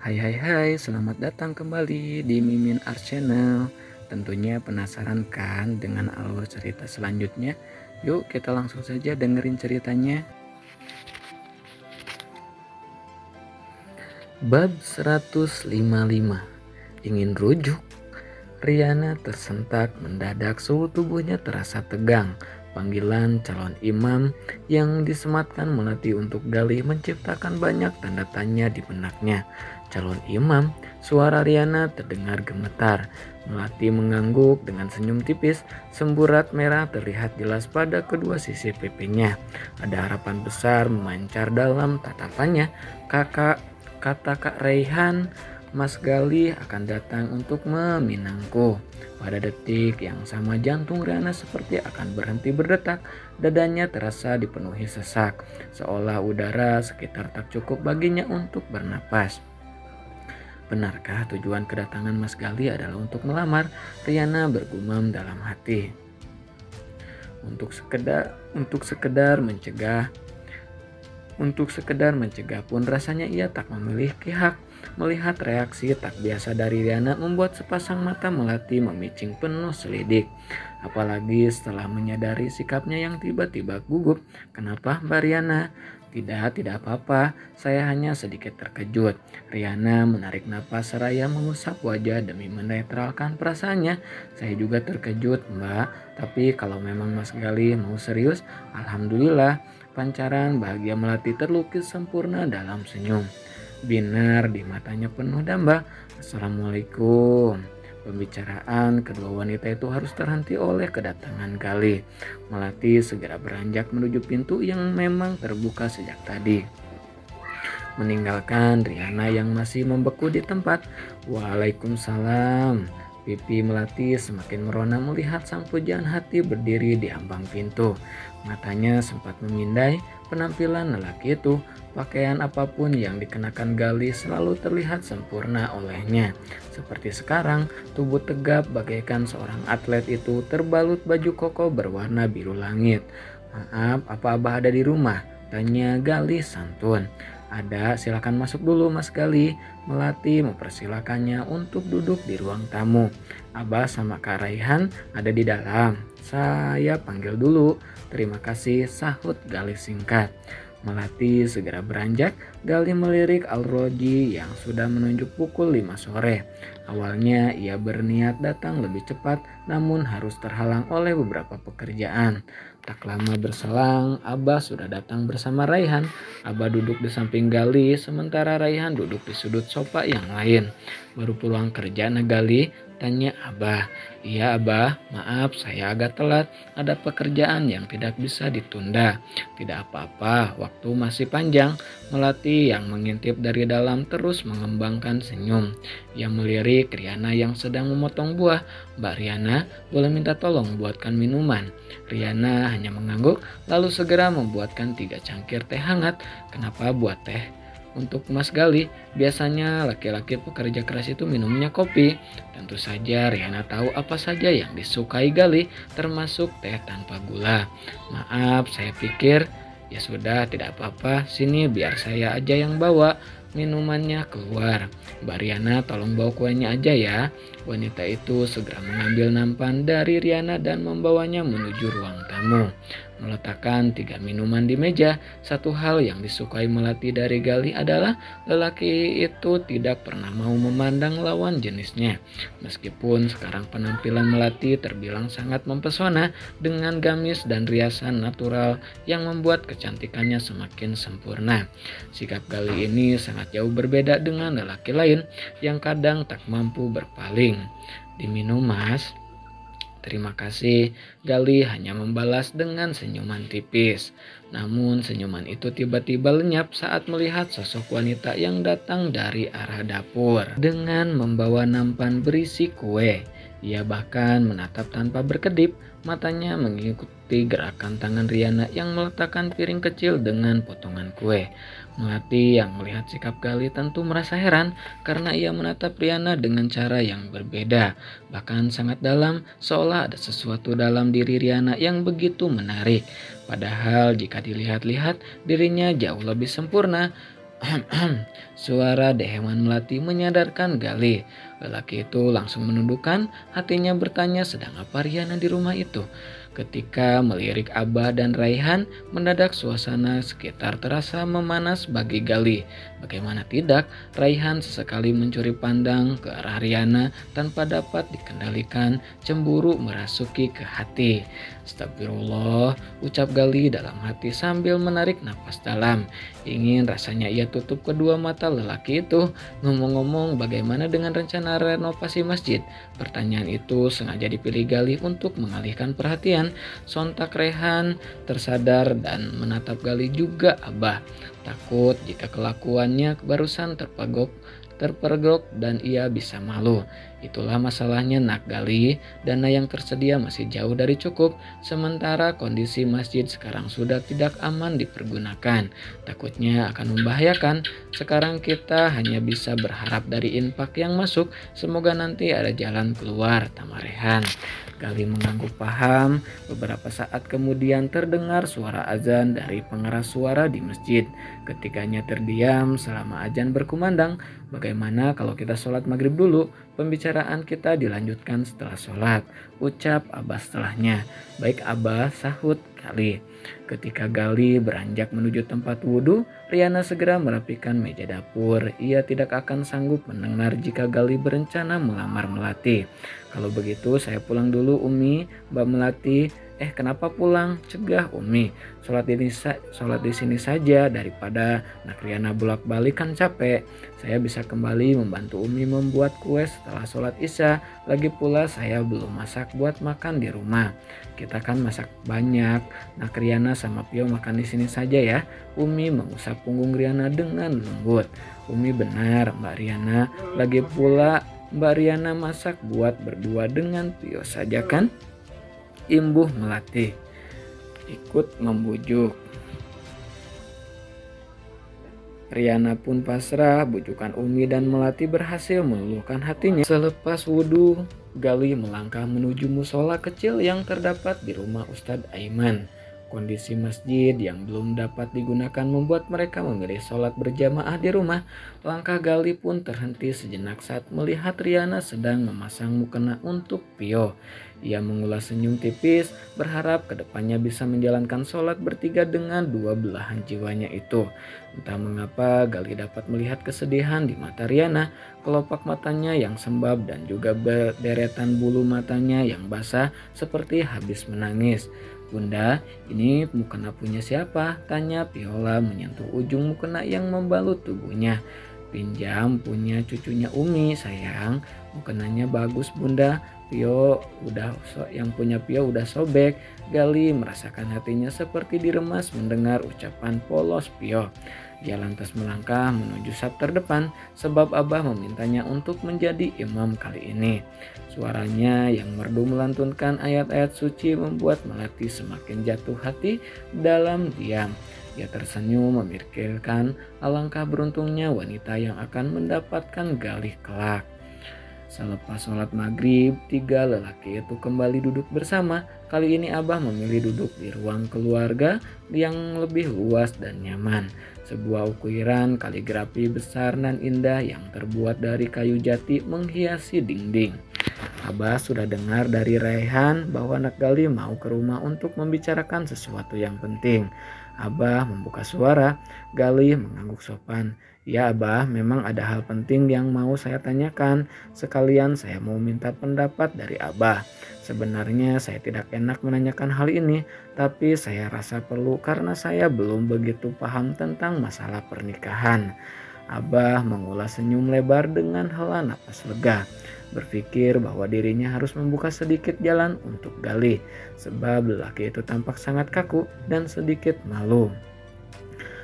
Hai hai hai, selamat datang kembali di Mimin Art Channel. Tentunya penasaran kan dengan alur cerita selanjutnya? Yuk kita langsung saja dengerin ceritanya. Bab 155. Ingin rujuk? Riana tersentak mendadak, suhu tubuhnya terasa tegang. Panggilan calon imam yang disematkan Melati untuk Galih menciptakan banyak tanda tanya di benaknya. Calon imam, suara Riana terdengar gemetar. Melati mengangguk dengan senyum tipis, semburat merah terlihat jelas pada kedua sisi pipinya. Ada harapan besar memancar dalam tatapannya. Kakak, kata Kak Raihan, Mas Galih akan datang untuk meminangku. Pada detik yang sama jantung Riana seperti akan berhenti berdetak. Dadanya terasa dipenuhi sesak, seolah udara sekitar tak cukup baginya untuk bernapas. Benarkah tujuan kedatangan Mas Galih adalah untuk melamar? Riana bergumam dalam hati. Untuk sekedar mencegah pun rasanya ia tak memiliki hak. Melihat reaksi tak biasa dari Riana membuat sepasang mata Melati memicing penuh selidik. Apalagi setelah menyadari sikapnya yang tiba-tiba gugup. Kenapa Mbak Riana? Tidak apa-apa, saya hanya sedikit terkejut. Riana menarik napas seraya mengusap wajah demi menetralkan perasaannya. Saya juga terkejut Mbak, tapi kalau memang Mas Galih mau serius, alhamdulillah. Pancaran bahagia Melati terlukis sempurna dalam senyum. Binar di matanya penuh damba. Assalamualaikum. Pembicaraan kedua wanita itu harus terhenti oleh kedatangan Galih. Melati segera beranjak menuju pintu yang memang terbuka sejak tadi, meninggalkan Riana yang masih membeku di tempat. Waalaikumsalam. Pipi Melati semakin merona melihat sang pujaan hati berdiri di ambang pintu. Matanya sempat memindai penampilan lelaki itu. Pakaian apapun yang dikenakan Galih selalu terlihat sempurna olehnya. Seperti sekarang, tubuh tegap bagaikan seorang atlet itu terbalut baju koko berwarna biru langit. Maaf, apa Abah ada di rumah? Tanya Galih santun. Ada, silakan masuk dulu Mas Galih. Melati mempersilakannya untuk duduk di ruang tamu. Abah sama Kak Raihan ada di dalam. Saya panggil dulu. Terima kasih, sahut Galih singkat. Melati segera beranjak. Galih melirik Al-Roji yang sudah menunjuk pukul 5 sore. Awalnya ia berniat datang lebih cepat, namun harus terhalang oleh beberapa pekerjaan. Tak lama berselang, Abah sudah datang bersama Raihan. Abah duduk di samping Galih, sementara Raihan duduk di sudut sofa yang lain. Baru pulang kerja Galih? Tanya Abah. Iya Abah, maaf saya agak telat. Ada pekerjaan yang tidak bisa ditunda. Tidak apa-apa, waktu masih panjang. Melati yang mengintip dari dalam terus mengembangkan senyum. Ia melirik Riana yang sedang memotong buah. Mbak Riana, boleh minta tolong buatkan minuman? Riana hanya mengangguk lalu segera membuatkan 3 cangkir teh hangat. Kenapa buat teh? Untuk Mas Galih, biasanya laki-laki pekerja keras itu minumnya kopi. Tentu saja Riana tahu apa saja yang disukai Galih, termasuk teh tanpa gula. Maaf, saya pikir ya sudah tidak apa-apa, sini biar saya aja yang bawa minumannya keluar. Mbak Riana tolong bawa kuenya aja ya. Wanita itu segera mengambil nampan dari Riana dan membawanya menuju ruang tamu. Meletakkan 3 minuman di meja. Satu hal yang disukai Melati dari Galih adalah lelaki itu tidak pernah mau memandang lawan jenisnya. Meskipun sekarang penampilan Melati terbilang sangat mempesona dengan gamis dan riasan natural yang membuat kecantikannya semakin sempurna. Sikap Galih ini sangat jauh berbeda dengan lelaki lain yang kadang tak mampu berpaling. Diminum Mas. Terima kasih. Galih hanya membalas dengan senyuman tipis. Namun senyuman itu tiba-tiba lenyap saat melihat sosok wanita yang datang dari arah dapur dengan membawa nampan berisi kue. Ia bahkan menatap tanpa berkedip, matanya mengikuti gerakan tangan Riana yang meletakkan piring kecil dengan potongan kue. Melati yang melihat sikap Galih tentu merasa heran karena ia menatap Riana dengan cara yang berbeda, bahkan sangat dalam, seolah ada sesuatu dalam diri Riana yang begitu menarik. Padahal jika dilihat-lihat dirinya jauh lebih sempurna. Suara dehewan melati menyadarkan Galih. Lelaki itu langsung menundukkan hatinya bertanya sedang apa Riana di rumah itu. Ketika melirik Abah dan Raihan, mendadak suasana sekitar terasa memanas bagi Galih. Bagaimana tidak, Raihan sesekali mencuri pandang ke arah Riana tanpa dapat dikendalikan, cemburu merasuki ke hati. Astagfirullah, ucap Galih dalam hati sambil menarik napas dalam. Ingin rasanya ia tutup kedua mata lelaki itu. Ngomong-ngomong, bagaimana dengan rencana renovasi masjid? Pertanyaan itu sengaja dipilih Galih untuk mengalihkan perhatian. Sontak Rehan tersadar dan menatap Galih juga Abah. Takut jika kelakuannya barusan terpergok dan ia bisa malu. Itulah masalahnya nak Gali, dana yang tersedia masih jauh dari cukup, sementara kondisi masjid sekarang sudah tidak aman dipergunakan. Takutnya akan membahayakan. Sekarang kita hanya bisa berharap dari infak yang masuk, semoga nanti ada jalan keluar, Tamarehan. Gali mengangguk paham. Beberapa saat kemudian terdengar suara azan dari pengeras suara di masjid. Ketiganya terdiam selama azan berkumandang. Bagaimana kalau kita sholat maghrib dulu? Pembicaraan kita dilanjutkan setelah sholat, ucap Abah setelahnya. Baik Abah, sahut Gali. Ketika Gali beranjak menuju tempat wudhu, Riana segera merapikan meja dapur. Ia tidak akan sanggup mendengar jika Gali berencana melamar Melati. Kalau begitu saya pulang dulu Umi, Mbak Melati. Kenapa pulang? Cegah Umi. Sholat di sini saja daripada nak Riana bolak-balik kan capek. Saya bisa kembali membantu Umi membuat kue setelah sholat isya. Lagi pula saya belum masak buat makan di rumah. Kita kan masak banyak. Nak Riana sama Pio makan di sini saja ya. Umi mengusap punggung Riana dengan lembut. Umi benar Mbak Riana. Lagi pula Mbak Riana masak buat berdua dengan Pio saja kan? Imbuh Melati ikut membujuk. Riana pun pasrah, bujukan Umi dan Melati berhasil meluluhkan hatinya. Selepas wudhu, Gali melangkah menuju musola kecil yang terdapat di rumah Ustadz Aiman. Kondisi masjid yang belum dapat digunakan membuat mereka memilih sholat berjamaah di rumah. Langkah Gali pun terhenti sejenak saat melihat Riana sedang memasang mukena untuk Pio. Ia mengulas senyum tipis, berharap kedepannya bisa menjalankan sholat bertiga dengan dua belahan jiwanya itu. Entah mengapa Gali dapat melihat kesedihan di mata Riana, kelopak matanya yang sembab dan juga deretan bulu matanya yang basah seperti habis menangis. Bunda, ini mukena punya siapa? Tanya Piola menyentuh ujung mukena yang membalut tubuhnya. Pinjam punya cucunya Umi sayang. Mukenanya bagus Bunda. Yang punya Pio udah sobek. Gali merasakan hatinya seperti diremas mendengar ucapan polos Pio. Dia lantas melangkah menuju saf terdepan sebab Abah memintanya untuk menjadi imam kali ini. Suaranya yang merdu melantunkan ayat-ayat suci membuat Melati semakin jatuh hati dalam diam. Dia tersenyum memikirkan alangkah beruntungnya wanita yang akan mendapatkan Galih kelak. Selepas sholat maghrib, tiga lelaki itu kembali duduk bersama. Kali ini Abah memilih duduk di ruang keluarga yang lebih luas dan nyaman. Sebuah ukiran kaligrafi besar dan indah yang terbuat dari kayu jati menghiasi dinding. Abah sudah dengar dari Raihan bahwa Nak Gali mau ke rumah untuk membicarakan sesuatu yang penting. Abah membuka suara. Gali mengangguk sopan. Ya Abah, memang ada hal penting yang mau saya tanyakan. Sekalian saya mau minta pendapat dari Abah. Sebenarnya saya tidak enak menanyakan hal ini, tapi saya rasa perlu karena saya belum begitu paham tentang masalah pernikahan. Abah mengulas senyum lebar dengan hela napas lega. Berpikir bahwa dirinya harus membuka sedikit jalan untuk Gali, sebab lelaki itu tampak sangat kaku dan sedikit malu.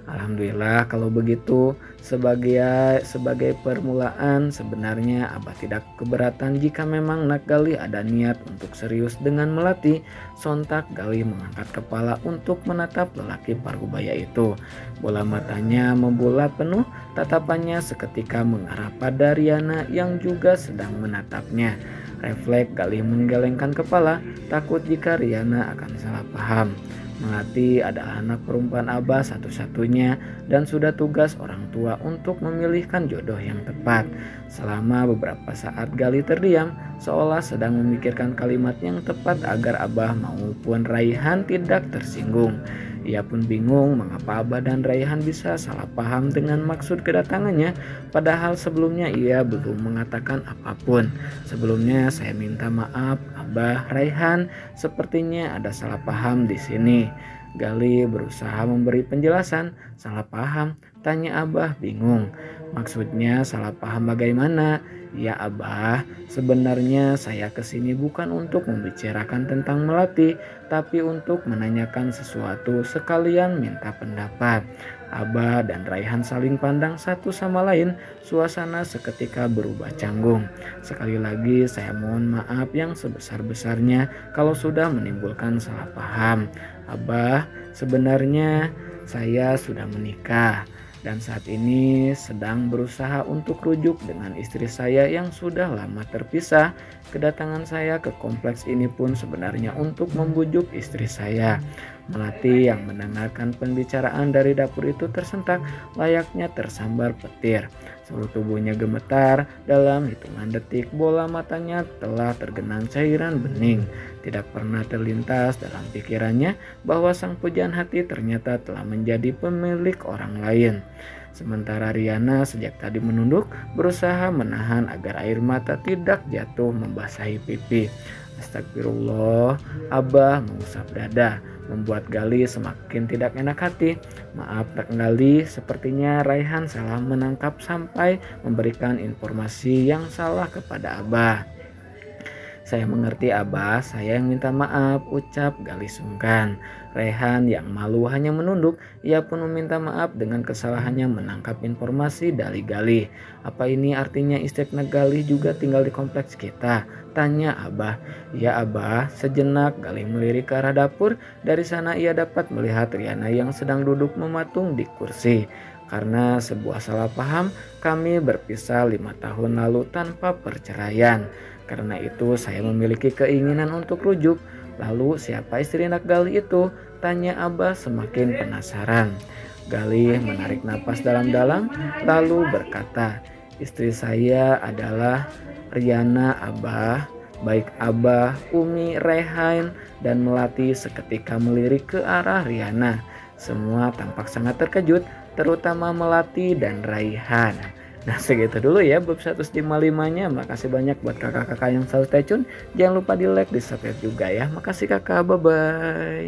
Alhamdulillah kalau begitu, sebagai permulaan sebenarnya Abah tidak keberatan jika memang Nak Gali ada niat untuk serius dengan Melati. Sontak Gali mengangkat kepala untuk menatap lelaki parubaya itu. Bola matanya membulat penuh, tatapannya seketika mengarah pada Riana yang juga sedang menatapnya. Refleks Gali menggelengkan kepala, takut jika Riana akan salah paham. Melati adalah anak perempuan Abah satu-satunya dan sudah tugas orang tua untuk memilihkan jodoh yang tepat. Selama beberapa saat Gali terdiam, seolah sedang memikirkan kalimat yang tepat agar Abah maupun Raihan tidak tersinggung. Ia pun bingung mengapa Abah dan Raihan bisa salah paham dengan maksud kedatangannya, padahal sebelumnya ia belum mengatakan apapun. Sebelumnya saya minta maaf, Abah, Raihan, sepertinya ada salah paham di sini. Gali berusaha memberi penjelasan. Salah paham? Tanya Abah bingung. Maksudnya salah paham bagaimana? Ya Abah, sebenarnya saya kesini bukan untuk membicarakan tentang Melati, tapi untuk menanyakan sesuatu sekalian minta pendapat. Abah dan Raihan saling pandang satu sama lain, suasana seketika berubah canggung. Sekali lagi saya mohon maaf yang sebesar-besarnya kalau sudah menimbulkan salah paham. Abah, sebenarnya saya sudah menikah dan saat ini sedang berusaha untuk rujuk dengan istri saya yang sudah lama terpisah. Kedatangan saya ke kompleks ini pun sebenarnya untuk membujuk istri saya. Melati yang mendengarkan pembicaraan dari dapur itu tersentak layaknya tersambar petir. Seluruh tubuhnya gemetar, dalam hitungan detik bola matanya telah tergenang cairan bening. Tidak pernah terlintas dalam pikirannya bahwa sang pujaan hati ternyata telah menjadi pemilik orang lain. Sementara Riana sejak tadi menunduk, berusaha menahan agar air mata tidak jatuh membasahi pipi. Astagfirullah, Abah mengusap dada, membuat Gali semakin tidak enak hati. Maaf Gali, sepertinya Raihan salah menangkap sampai memberikan informasi yang salah kepada Abah. Saya mengerti Abah, saya yang minta maaf, ucap Gali sungkan. Raihan yang malu hanya menunduk, ia pun meminta maaf dengan kesalahannya menangkap informasi dari Gali. Apa ini artinya istrinya Gali juga tinggal di kompleks kita? Tanya Abah. Ya Abah, sejenak Gali melirik ke arah dapur, dari sana ia dapat melihat Riana yang sedang duduk mematung di kursi. Karena sebuah salah paham, kami berpisah 5 tahun lalu tanpa perceraian. Karena itu saya memiliki keinginan untuk rujuk. Lalu siapa istri anak Gali itu? Tanya Abah semakin penasaran. Gali menarik napas dalam-dalam lalu berkata, istri saya adalah Riana Abah. Baik Abah, Umi, Raihan, dan Melati seketika melirik ke arah Riana. Semua tampak sangat terkejut, terutama Melati dan Raihan. Nah segitu dulu ya bab 155-nya. Makasih banyak buat kakak-kakak yang selalu stay tune. Jangan lupa di like, di subscribe juga ya. Makasih kakak, bye bye.